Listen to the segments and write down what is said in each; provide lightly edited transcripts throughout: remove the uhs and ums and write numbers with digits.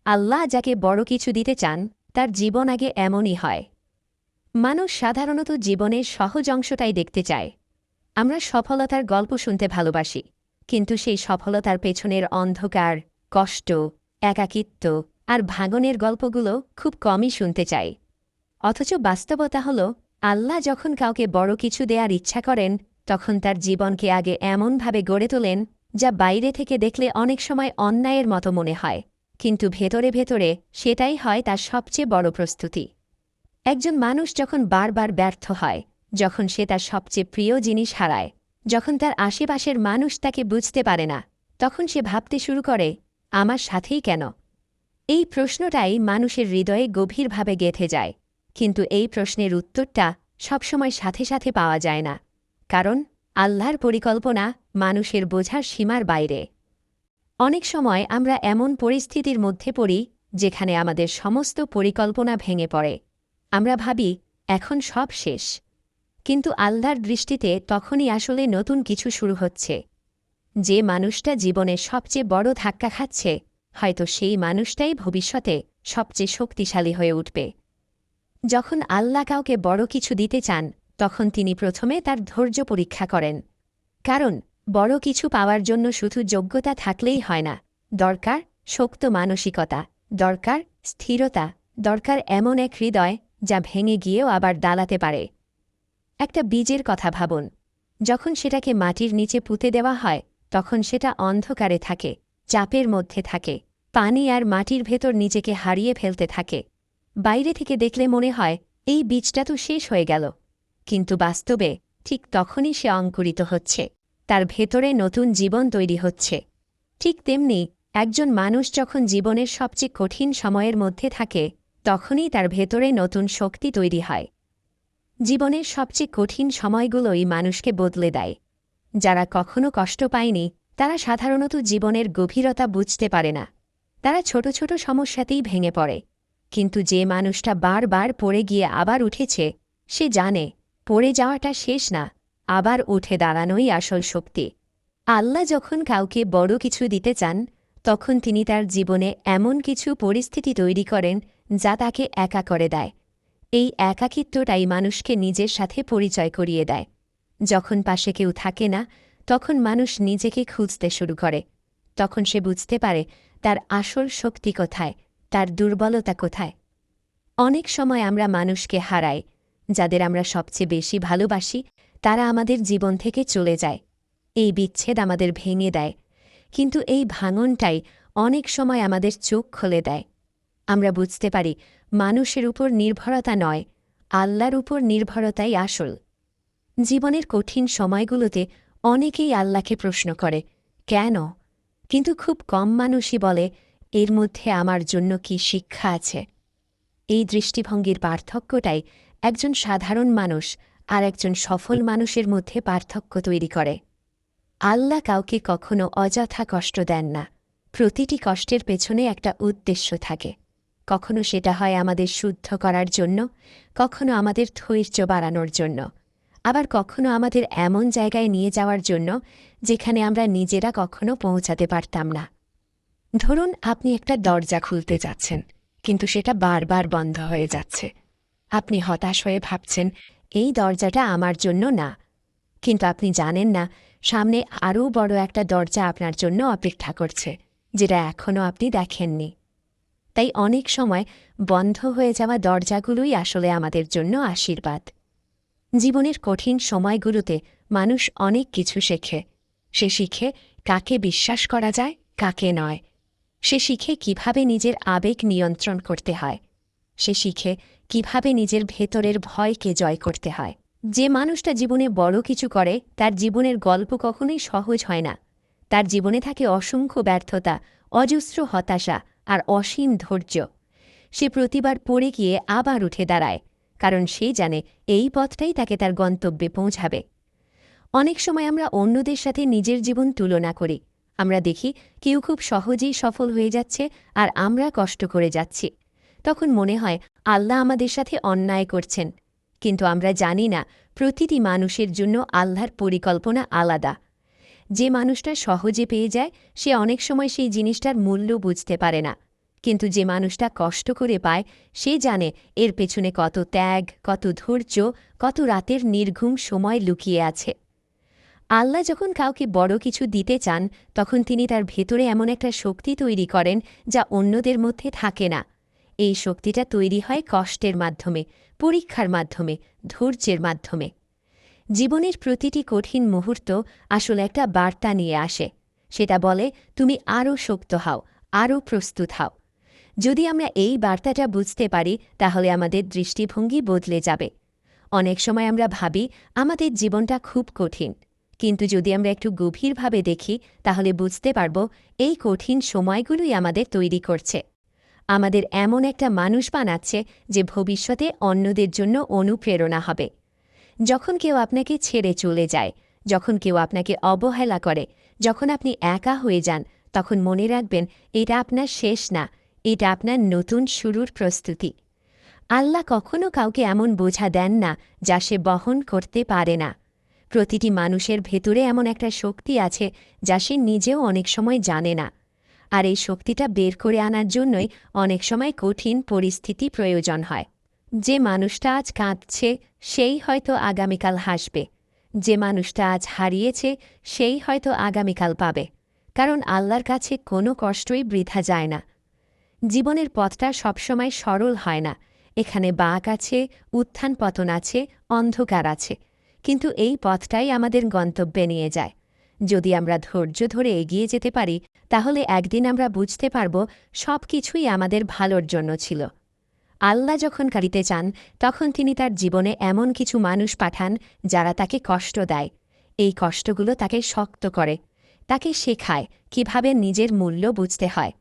আল্লাহ যাকে বড় কিছু দিতে চান তার জীবন আগে এমনই হয়। মানুষ সাধারণত জীবনের সহজ অংশটাই দেখতে চায়। আমরা সফলতার গল্প শুনতে ভালোবাসি, কিন্তু সেই সফলতার পেছনের অন্ধকার, কষ্ট, একাকিত্ব আর ভাঙনের গল্পগুলো খুব কমই শুনতে চাই। অথচ বাস্তবতা হল, আল্লাহ যখন কাউকে বড় কিছু দেওয়ার ইচ্ছা করেন তখন তার জীবনকে আগে এমনভাবে গড়ে তোলেন যা বাইরে থেকে দেখলে অনেক সময় অন্যায়ের মতো মনে হয়, কিন্তু ভেতরে ভেতরে সেটাই হয় তার সবচেয়ে বড় প্রস্তুতি। একজন মানুষ যখন বারবার ব্যর্থ হয়, যখন সে তার সবচেয়ে প্রিয় জিনিস হারায়, যখন তার আশেপাশের মানুষ তাকে বুঝতে পারে না, তখন সে ভাবতে শুরু করে, আমার সাথেই কেন? এই প্রশ্নটাই মানুষের হৃদয়ে গভীরভাবে গেঁথে যায়, কিন্তু এই প্রশ্নের উত্তরটা সবসময় সাথে সাথে পাওয়া যায় না, কারণ আল্লাহর পরিকল্পনা মানুষের বোঝার সীমার বাইরে। অনেক সময় আমরা এমন পরিস্থিতির মধ্যে পড়ি যেখানে আমাদের সমস্ত পরিকল্পনা ভেঙে পড়ে। আমরা ভাবি, এখন সব শেষ। কিন্তু আল্লাহর দৃষ্টিতে তখনই আসলে নতুন কিছু শুরু হচ্ছে। যে মানুষটা জীবনে সবচেয়ে বড় ধাক্কা খাচ্ছে, হয়তো সেই মানুষটাই ভবিষ্যতে সবচেয়ে শক্তিশালী হয়ে উঠবে। যখন আল্লাহ কাউকে বড় কিছু দিতে চান, তখন তিনি প্রথমে তার ধৈর্য পরীক্ষা করেন। কারণ বড় কিছু পাওয়ার জন্য শুধু যোগ্যতা থাকলেই হয় না, দরকার শক্ত মানসিকতা, দরকার স্থিরতা, দরকার এমন এক হৃদয় যা ভেঙে গিয়েও আবার দাঁড়াতে পারে। একটা বীজের কথা ভাবুন, যখন সেটাকে মাটির নিচে পুঁতে দেওয়া হয় তখন সেটা অন্ধকারে থাকে, চাপের মধ্যে থাকে, পানি আর মাটির ভেতর নিজেকে হারিয়ে ফেলতে থাকে। বাইরে থেকে দেখলে মনে হয় এই বীজটা তো শেষ হয়ে গেল, কিন্তু বাস্তবে ঠিক তখনই সে অঙ্কুরিত হচ্ছে, তার ভেতরে নতুন জীবন তৈরি হচ্ছে। ঠিক তেমনি একজন মানুষ যখন জীবনের সবচেয়ে কঠিন সময়ের মধ্যে থাকে, তখনই তার ভেতরে নতুন শক্তি তৈরি হয়। জীবনের সবচেয়ে কঠিন সময়গুলোই মানুষকে বদলে দেয়। যারা কখনো কষ্ট পায়নি তারা সাধারণত জীবনের গভীরতা বুঝতে পারে না, তারা ছোট ছোট সমস্যাতেই ভেঙে পড়ে। কিন্তু যে মানুষটা বারবার পড়ে গিয়ে আবার উঠেছে, সে জানে পড়ে যাওয়াটা শেষ না, আবার উঠে দাঁড়ানোই আসল শক্তি। আল্লাহ যখন কাউকে বড় কিছু দিতে চান, তখন তিনি তার জীবনে এমন কিছু পরিস্থিতি তৈরি করেন যা তাকে একা করে দেয়। এই একাকিত্বটাই মানুষকে নিজের সাথে পরিচয় করিয়ে দেয়। যখন পাশে কেউ থাকে না, তখন মানুষ নিজেকে খুঁজতে শুরু করে। তখন সে বুঝতে পারে তার আসল শক্তি কোথায়, তার দুর্বলতা কোথায়। অনেক সময় আমরা মানুষকে হারাই, যাদের আমরা সবচেয়ে বেশি ভালোবাসি তারা আমাদের জীবন থেকে চলে যায়। এই বিচ্ছেদ আমাদের ভেঙে দেয়, কিন্তু এই ভাঙনটাই অনেক সময় আমাদের চোখ খুলে দেয়। আমরা বুঝতে পারি মানুষের উপর নির্ভরতা নয়, আল্লাহর উপর নির্ভরতাই আসল। জীবনের কঠিন সময়গুলোতে অনেকেই আল্লাহকে প্রশ্ন করে, কেন? কিন্তু খুব কম মানুষই বলে, এর মধ্যে আমার জন্য কি শিক্ষা আছে। এই দৃষ্টিভঙ্গির পার্থক্যটাই একজন সাধারণ মানুষ আর একজন সফল মানুষের মধ্যে পার্থক্য তৈরি করে। আল্লাহ কাউকে কখনো অযথা কষ্ট দেন না, প্রতিটি কষ্টের পেছনে একটা উদ্দেশ্য থাকে। কখনো সেটা হয় আমাদের শুদ্ধ করার জন্য, কখনো আমাদের ধৈর্য বাড়ানোর জন্য, আবার কখনো আমাদের এমন জায়গায় নিয়ে যাওয়ার জন্য যেখানে আমরা নিজেরা কখনো পৌঁছাতে পারতাম না। ধরুন আপনি একটা দরজা খুলতে যাচ্ছেন, কিন্তু সেটা বারবার বন্ধ হয়ে যাচ্ছে। আপনি হতাশ হয়ে ভাবছেন, এই দরজাটা আমার জন্য না। কিন্তু আপনি জানেন না সামনে আরও বড় একটা দরজা আপনার জন্য অপেক্ষা করছে, যেটা এখনও আপনি দেখেননি। তাই অনেক সময় বন্ধ হয়ে যাওয়া দরজাগুলোই আসলে আমাদের জন্য আশীর্বাদ। জীবনের কঠিন সময়গুলোতে মানুষ অনেক কিছু শেখে। সে শিখে কাকে বিশ্বাস করা যায়, কাকে নয়। সে শিখে কিভাবে নিজের আবেগ নিয়ন্ত্রণ করতে হয়। সে শিখে কিভাবে নিজের ভেতরের ভয়কে জয় করতে হয়। যে মানুষটা জীবনে বড় কিছু করে তার জীবনের গল্প কখনোই সহজ হয় না। তার জীবনে থাকে অসংখ্য ব্যর্থতা, অজস্র হতাশা আর অসীম ধৈর্য। সে প্রতিবার পড়ে গিয়ে আবার উঠে দাঁড়ায়, কারণ সে জানে এই পথটাই তাকে তার গন্তব্যে পৌঁছাবে। অনেক সময় আমরা অন্যদের সাথে নিজের জীবন তুলনা করি। আমরা দেখি কেউ খুব সহজেই সফল হয়ে যাচ্ছে আর আমরা কষ্ট করে যাচ্ছি। তখন মনে হয় আল্লাহ আমাদের সাথে অন্যায় করছেন। কিন্তু আমরা জানি না প্রতিটি মানুষের জন্য আল্লাহর পরিকল্পনা আলাদা। যে মানুষটা সহজে পেয়ে যায় সে অনেক সময় সেই জিনিসটার মূল্য বুঝতে পারে না, কিন্তু যে মানুষটা কষ্ট করে পায় সে জানে এর পেছনে কত ত্যাগ, কত ধৈর্য, কত রাতের নির্ঘুম সময় লুকিয়ে আছে। আল্লাহ যখন কাউকে বড় কিছু দিতে চান তখন তিনি তার ভেতরে এমন একটা শক্তি তৈরি করেন যা অন্যদের মধ্যে থাকে না। এই শক্তিটা তৈরি হয় কষ্টের মাধ্যমে, পরীক্ষার মাধ্যমে, ধৈর্যের মাধ্যমে। জীবনের প্রতিটি কঠিন মুহূর্ত আসলে একটা বার্তা নিয়ে আসে। সেটা বলে, তুমি আরও শক্ত হও, আরও প্রস্তুত হও। যদি আমরা এই বার্তাটা বুঝতে পারি তাহলে আমাদের দৃষ্টিভঙ্গি বদলে যাবে। অনেক সময় আমরা ভাবি আমাদের জীবনটা খুব কঠিন, কিন্তু যদি আমরা একটু গভীরভাবে দেখি তাহলে বুঝতে পারব এই কঠিন সময়গুলোই আমাদের তৈরি করছে, আমাদের এমন একটা মানুষ বানাচ্ছে যে ভবিষ্যতে অন্যদের জন্য অনুপ্রেরণা হবে। যখন কেউ আপনাকে ছেড়ে চলে যায়, যখন কেউ আপনাকে অবহেলা করে, যখন আপনি একা হয়ে যান, তখন মনে রাখবেন এটা আপনার শেষ না, এটা আপনার নতুন শুরুর প্রস্তুতি। আল্লাহ কখনো কাউকে এমন বোঝা দেন না যা সে বহন করতে পারে না। প্রতিটি মানুষের ভেতরে এমন একটা শক্তি আছে যা সে নিজেও অনেক সময় জানে না। আর এই শক্তিটা বের করে আনার জন্যই অনেক সময় কঠিন পরিস্থিতি প্রয়োজন হয়। যে মানুষটা আজ কাঁদছে সেই হয়তো আগামীকাল হাসবে, যে মানুষটা আজ হারিয়েছে সেই হয়তো আগামীকাল পাবে। কারণ আল্লাহর কাছে কোনো কষ্টই বৃথা যায় না। জীবনের পথটা সবসময় সরল হয় না, এখানে বাঁক আছে, উত্থান পতন আছে, অন্ধকার আছে, কিন্তু এই পথটাই আমাদের গন্তব্যে নিয়ে যায়। যদি আমরা ধৈর্য ধরে এগিয়ে যেতে পারি তাহলে একদিন আমরা বুঝতে পারব সব কিছুই আমাদের ভালোর জন্য ছিল। আল্লাহ যখন কারিতে চান তখন তিনি তার জীবনে এমন কিছু মানুষ পাঠান যারা তাকে কষ্ট দেয়। এই কষ্টগুলো তাকে শক্ত করে, তাকে শেখায় কিভাবে নিজের মূল্য বুঝতে হয়।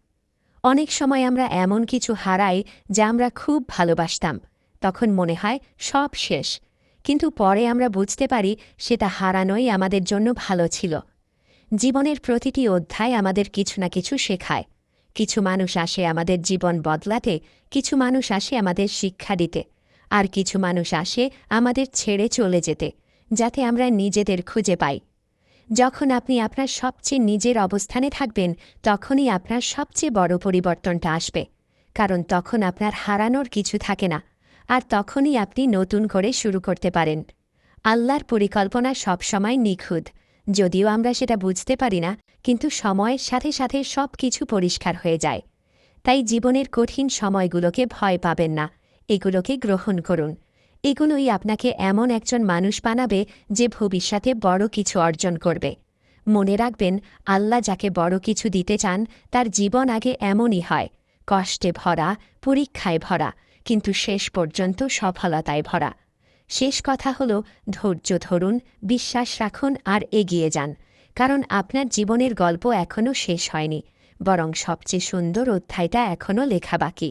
অনেক সময় আমরা এমন কিছু হারাই যা আমরা খুব ভালোবাসতাম, তখন মনে হয় সব শেষ, কিন্তু পরে আমরা বুঝতে পারি সেটা হারানোই আমাদের জন্য ভালো ছিল। জীবনের প্রতিটি অধ্যায় আমাদের কিছু না কিছু শেখায়। কিছু মানুষ আসে আমাদের জীবন বদলাতে, কিছু মানুষ আসে আমাদের শিক্ষা দিতে, আর কিছু মানুষ আসে আমাদের ছেড়ে চলে যেতে, যাতে আমরা নিজেদের খুঁজে পাই। যখন আপনি আপনার সবচেয়ে নিজের অবস্থানে থাকবেন তখনই আপনার সবচেয়ে বড় পরিবর্তনটা আসবে, কারণ তখন আপনার হারানোর কিছু থাকে না, আর তখনই আপনি নতুন করে শুরু করতে পারেন। আল্লাহর পরিকল্পনা সবসময় নিখুঁত, যদিও আমরা সেটা বুঝতে পারি না, কিন্তু সময়ের সাথে সাথে সব কিছু পরিষ্কার হয়ে যায়। তাই জীবনের কঠিন সময়গুলোকে ভয় পাবেন না, এগুলোকে গ্রহণ করুন। এগুলোই আপনাকে এমন একজন মানুষ বানাবে যে ভবিষ্যতে বড় কিছু অর্জন করবে। মনে রাখবেন, আল্লাহ যাকে বড় কিছু দিতে চান তার জীবন আগে এমনই হয়, কষ্টে ভরা, পরীক্ষায় ভরা, কিন্তু শেষ পর্যন্ত সফলতায় ভরা। শেষ কথা হল, ধৈর্য ধরুন, বিশ্বাস রাখুন আর এগিয়ে যান, কারণ আপনার জীবনের গল্প এখনও শেষ হয়নি, বরং সবচেয়ে সুন্দর অধ্যায়টা এখনও লেখা বাকি।